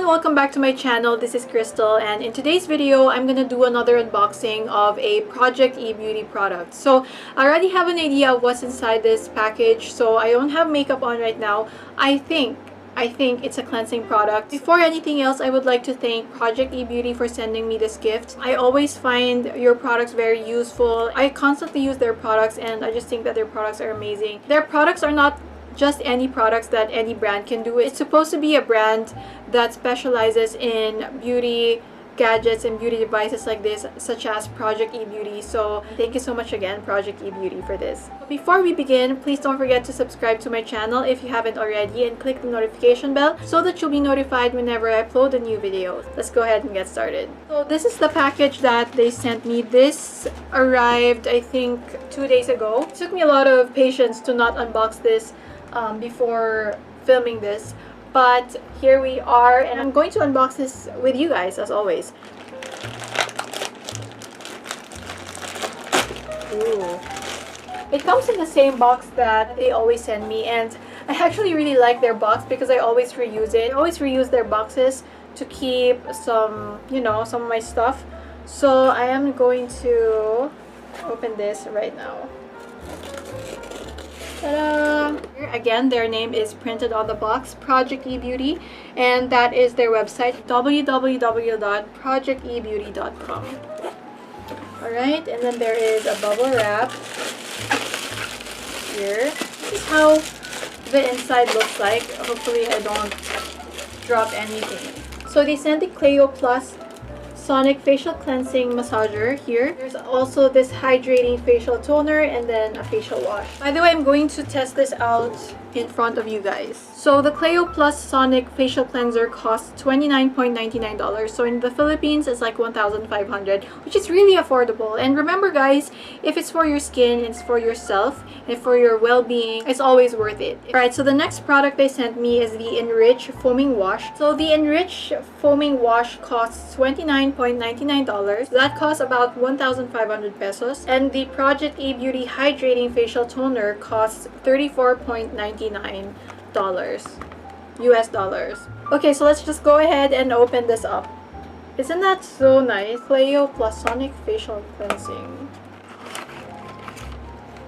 welcome back to my channel. This is Crystal, and in today's video I'm gonna do another unboxing of a Project E Beauty product. So I already have an idea of what's inside this package, so I don't have makeup on right now. I think it's a cleansing product. Before anything else, I would like to thank Project E Beauty for sending me this gift. I always find your products very useful. I constantly use their products and I just think that their products are amazing. Their products are not just any products that any brand can do. It's supposed to be a brand that specializes in beauty gadgets and beauty devices like this, such as Project E Beauty. So thank you so much again, Project E Beauty, for this. Before we begin, please don't forget to subscribe to my channel if you haven't already, and click the notification bell so that you'll be notified whenever I upload a new video. Let's go ahead and get started. So this is the package that they sent me. This arrived, I think, 2 days ago. It took me a lot of patience to not unbox this before filming this, but here we are, and I'm going to unbox this with you guys as always. Ooh. It comes in the same box that they always send me, and I actually really like their box because I always reuse it. I always reuse their boxes to keep some, some of my stuff. So I am going to open this right now. Ta-da! Here again, their name is printed on the box, Project E Beauty, and that is their website, www.projectebeauty.com. Alright, and then there is a bubble wrap here. This is how the inside looks like. Hopefully I don't drop anything. So they sent the CLEO Plus Sonic Facial Cleansing Massager here. There's also this hydrating facial toner and then a facial wash. By the way, I'm going to test this out in front of you guys. So the CLEO Plus Sonic Facial Cleanser costs $29.99. So in the Philippines, it's like $1,500, which is really affordable. And remember guys, if it's for your skin, it's for yourself, and for your well-being, it's always worth it. Alright, so the next product they sent me is the Enrich Foaming Wash. So the Enrich Foaming Wash costs $29.99. That costs about 1,500 pesos. And the Project E Beauty Hydrating Facial Toner costs $34.99 US dollars. Okay, so let's just go ahead and open this up. Isn't that so nice? CLEO Plus Sonic Facial Cleansing.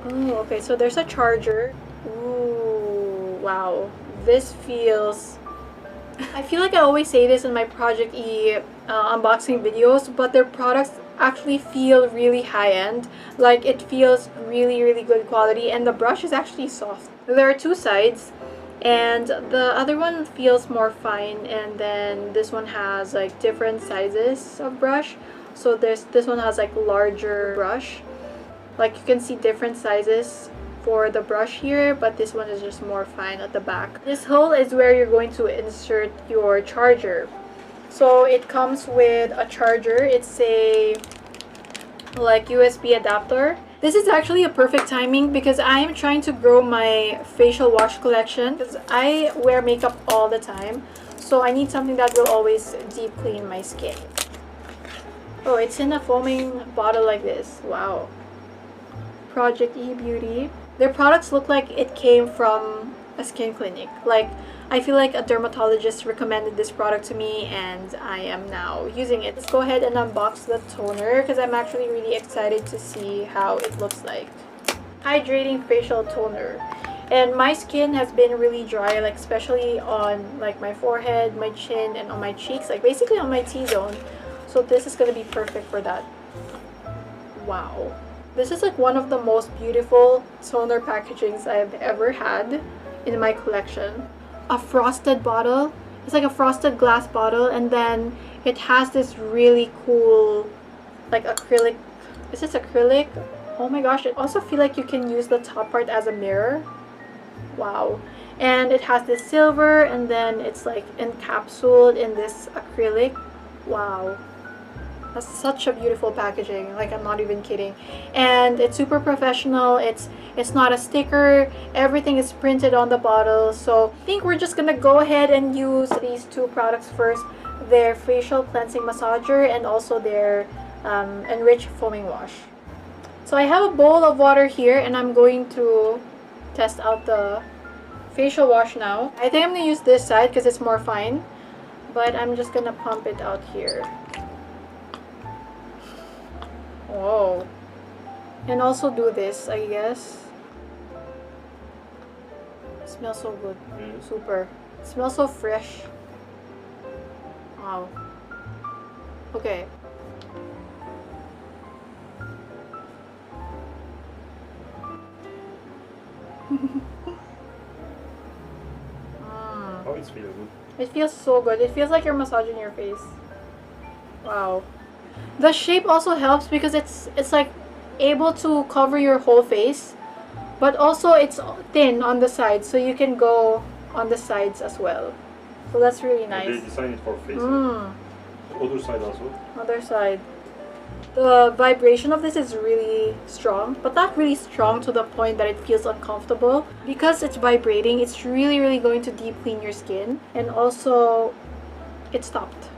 Oh, okay, so there's a charger. Ooh, wow. This feels... I feel like I always say this in my Project E unboxing videos, but their products actually feel really high-end. Like, it feels really, really good quality, and the brush is actually soft. There are two sides, and the other one feels more fine, and then this one has like different sizes of brush. So this one has like larger brush. Like, you can see different sizes for the brush here, but this one is just more fine at the back. This hole is where you're going to insert your charger. So it comes with a charger. It's a like USB adapter. This is actually a perfect timing because I'm trying to grow my facial wash collection because I wear makeup all the time. So I need something that will always deep clean my skin. Oh, it's in a foaming bottle like this. Wow. Project E Beauty. Their products look like it came from a skin clinic. Like, I feel like a dermatologist recommended this product to me and I am now using it. Let's go ahead and unbox the toner because I'm actually really excited to see how it looks like. Hydrating facial toner. And my skin has been really dry, like especially on like my forehead, my chin, and on my cheeks, like basically on my T-zone. So this is going to be perfect for that. Wow. This is like one of the most beautiful toner packagings I've ever had in my collection. A frosted bottle. It's like a frosted glass bottle, and then it has this really cool like acrylic. Is this acrylic? Oh my gosh, I also feel like you can use the top part as a mirror. Wow. And it has this silver, and then it's like encapsulated in this acrylic. Wow. That's such a beautiful packaging, like I'm not even kidding. And it's super professional. It's not a sticker. Everything is printed on the bottle. So I think we're just gonna go ahead and use these two products first. Their facial cleansing massager and also their Enrich Foaming Wash. So I have a bowl of water here and I'm going to test out the facial wash now. I think I'm gonna use this side because it's more fine. but I'm just gonna pump it out here. Whoa. And also do this, I guess. It smells so good. Super. It smells so fresh. Wow. Okay. Oh, it feels good. It feels so good. It feels like you're massaging your face. Wow. The shape also helps because it's like able to cover your whole face, but also it's thin on the sides, so you can go on the sides as well. So that's really nice. They designed it for face. Other side also. Other side. The vibration of this is really strong, but not really strong to the point that it feels uncomfortable. Because it's vibrating, it's really going to deep clean your skin. And also, it stopped.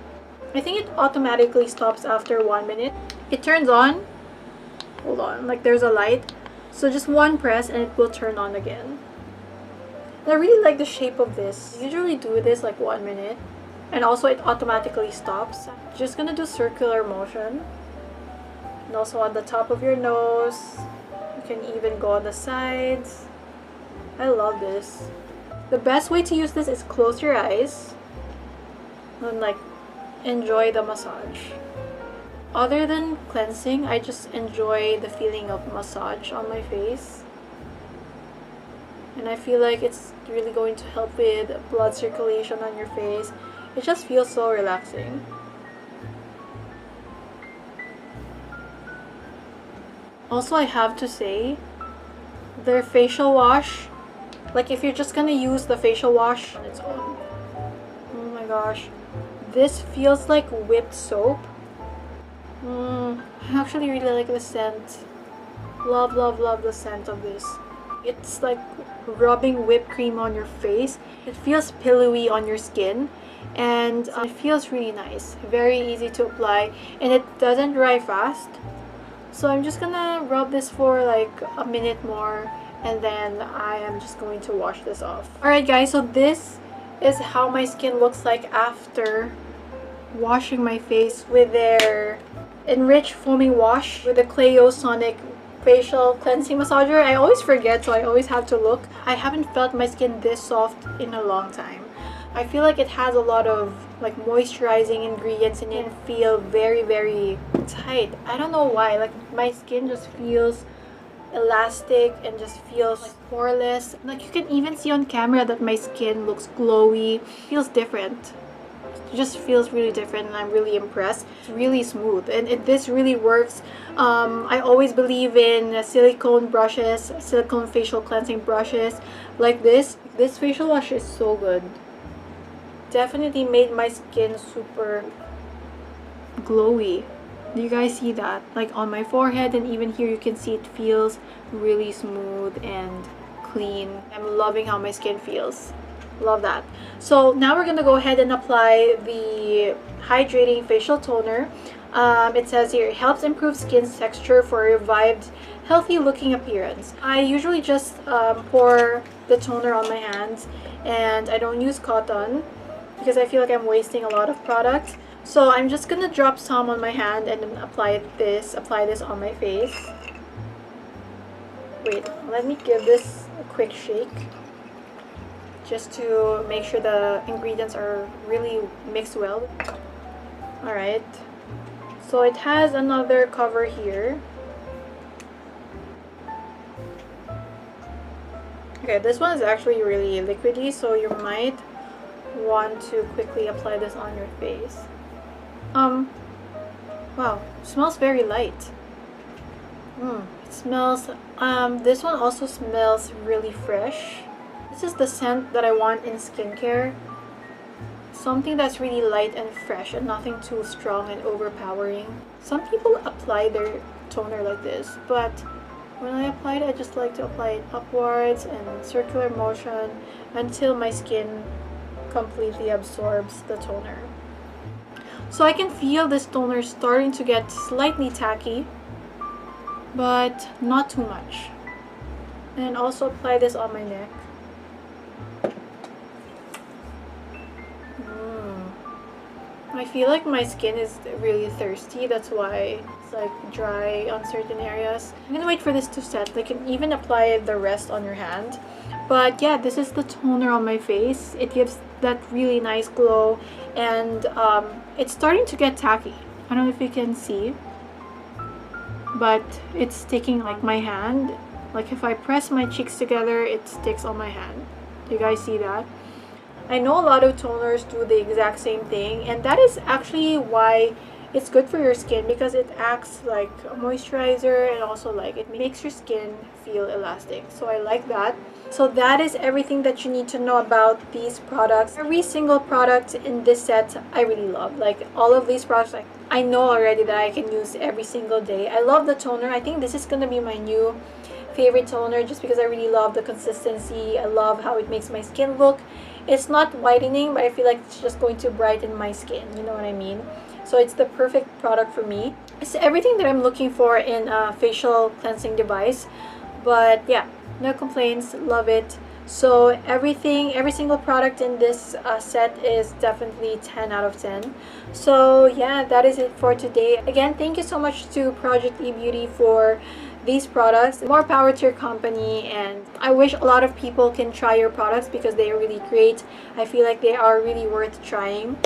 I think it automatically stops after 1 minute. It turns on. Hold on, like there's a light. So just one press and it will turn on again. And I really like the shape of this. I usually do this like 1 minute. And also it automatically stops. Just gonna do circular motion. And also on the top of your nose. You can even go on the sides. I love this. The best way to use this is close your eyes. And like enjoy the massage. Other than cleansing, I just enjoy the feeling of massage on my face. And I feel like it's really going to help with blood circulation on your face. It just feels so relaxing. Also, I have to say, their facial wash, like if you're just gonna use the facial wash on its own, oh my gosh, this feels like whipped soap. I actually really like the scent. Love the scent of this. It's like rubbing whipped cream on your face. It feels pillowy on your skin, and it feels really nice. Very easy to apply, and it doesn't dry fast. So I'm just gonna rub this for like a minute more, and then I am just going to wash this off. Alright guys, so this is how my skin looks like after washing my face with their enriched foaming wash with the CLEO Sonic facial cleansing massager. I always forget, so I always have to look. I haven't felt my skin this soft in a long time. I feel like it has a lot of like moisturizing ingredients in it and feel very tight. I don't know why, like my skin just feels elastic and just feels like poreless. Like you can even see on camera that my skin looks glowy. It feels different. It just feels really different, and I'm really impressed. It's really smooth, and this really works. I always believe in silicone brushes, silicone facial cleansing brushes like this. This facial wash is so good. Definitely made my skin super glowy. Do you guys see that? Like on my forehead, and even here you can see it feels really smooth and clean. I'm loving how my skin feels. Love that. So now we're gonna go ahead and apply the hydrating facial toner. It says here, it helps improve skin's texture for a revived, healthy looking appearance. I usually just pour the toner on my hands, and I don't use cotton because I feel like I'm wasting a lot of product. So I'm just gonna drop some on my hand and then apply this on my face. Wait, let me give this a quick shake, just to make sure the ingredients are really mixed well. Alright, so it has another cover here. Okay, this one is actually really liquidy, so you might want to quickly apply this on your face. Wow, it smells very light. It smells, this one also smells really fresh. This is the scent that I want in skincare. Something that's really light and fresh and nothing too strong and overpowering. Some people apply their toner like this, but when I apply it, I just like to apply it upwards and circular motion until my skin completely absorbs the toner. So I can feel this toner starting to get slightly tacky, but not too much. And also apply this on my neck. I feel like my skin is really thirsty. That's why it's like dry on certain areas. I'm gonna wait for this to set. They can even apply the rest on your hand. But yeah, this is the toner on my face. It gives that really nice glow, and it's starting to get tacky. I don't know if you can see, but it's sticking like my hand. Like if I press my cheeks together, it sticks on my hand. Do you guys see that? I know a lot of toners do the exact same thing, and that is actually why it's good for your skin, because it acts like a moisturizer, and also like it makes your skin feel elastic. So I like that. So that is everything that you need to know about these products. Every single product in this set I really love. Like all of these products, I know already that I can use every single day. I love the toner. I think this is gonna be my new favorite toner just because I really love the consistency. I love how it makes my skin look. It's not whitening, but I feel like it's just going to brighten my skin, you know what I mean? So it's the perfect product for me. It's everything that I'm looking for in a facial cleansing device. But yeah, no complaints, love it. So every single product in this set is definitely 10 out of 10. So yeah, that is it for today. Again, thank you so much to Project eBeauty for these products. More power to your company, and I wish a lot of people can try your products because they are really great. I feel like they are really worth trying.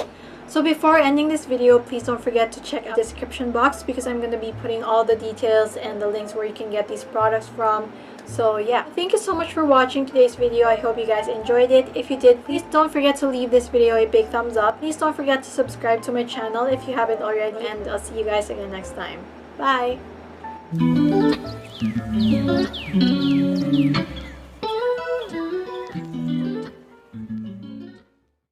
So before ending this video, please don't forget to check out the description box because I'm going to be putting all the details and the links where you can get these products from. So yeah, thank you so much for watching today's video. I hope you guys enjoyed it. If you did, please don't forget to leave this video a big thumbs up. Please don't forget to subscribe to my channel if you haven't already, and I'll see you guys again next time. Bye!